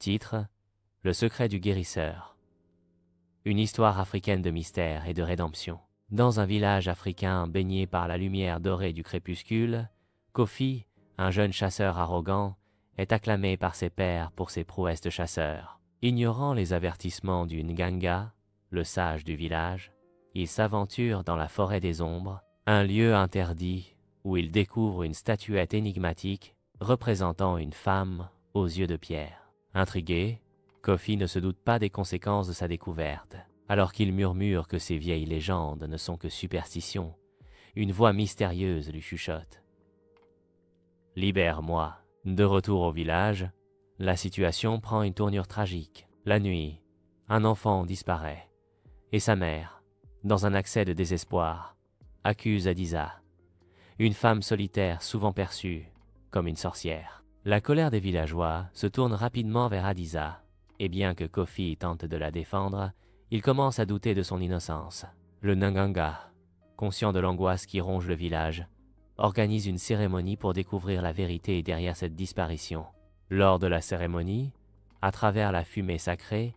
Titre: Le secret du guérisseur. Une histoire africaine de mystère et de rédemption. Dans un village africain baigné par la lumière dorée du crépuscule, Kofi, un jeune chasseur arrogant, est acclamé par ses pairs pour ses prouesses de chasseur. Ignorant les avertissements du Nganga, le sage du village, il s'aventure dans la forêt des ombres, un lieu interdit où il découvre une statuette énigmatique représentant une femme aux yeux de pierre. Intrigué, Kofi ne se doute pas des conséquences de sa découverte. Alors qu'il murmure que ces vieilles légendes ne sont que superstitions, une voix mystérieuse lui chuchote: « Libère-moi !» De retour au village, la situation prend une tournure tragique. La nuit, un enfant disparaît, et sa mère, dans un accès de désespoir, accuse Adisa, une femme solitaire souvent perçue comme une sorcière. La colère des villageois se tourne rapidement vers Adisa, et bien que Kofi tente de la défendre, il commence à douter de son innocence. Le Nganga, conscient de l'angoisse qui ronge le village, organise une cérémonie pour découvrir la vérité derrière cette disparition. Lors de la cérémonie, à travers la fumée sacrée,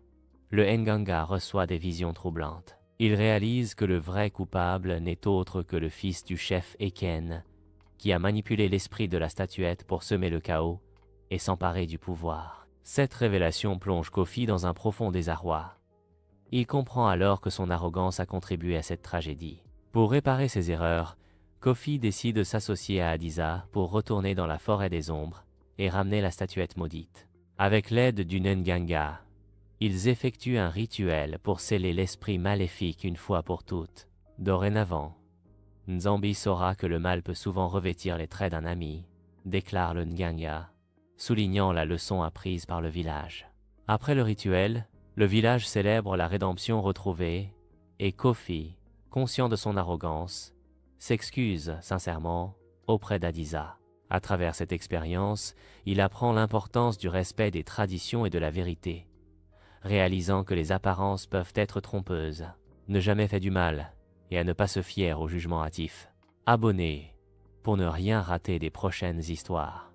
le Nganga reçoit des visions troublantes. Il réalise que le vrai coupable n'est autre que le fils du chef Eken, qui a manipulé l'esprit de la statuette pour semer le chaos et s'emparer du pouvoir. Cette révélation plonge Kofi dans un profond désarroi. Il comprend alors que son arrogance a contribué à cette tragédie. Pour réparer ses erreurs, Kofi décide de s'associer à Adisa pour retourner dans la forêt des ombres et ramener la statuette maudite. Avec l'aide du Nganga, ils effectuent un rituel pour sceller l'esprit maléfique une fois pour toutes. Dorénavant, Nzambi saura que le mal peut souvent revêtir les traits d'un ami, déclare le Nganga, soulignant la leçon apprise par le village. Après le rituel, le village célèbre la rédemption retrouvée et Kofi, conscient de son arrogance, s'excuse sincèrement auprès d'Adisa. À travers cette expérience, il apprend l'importance du respect des traditions et de la vérité, réalisant que les apparences peuvent être trompeuses. Ne jamais faire du mal et à ne pas se fier au jugement hâtif. Abonnez pour ne rien rater des prochaines histoires.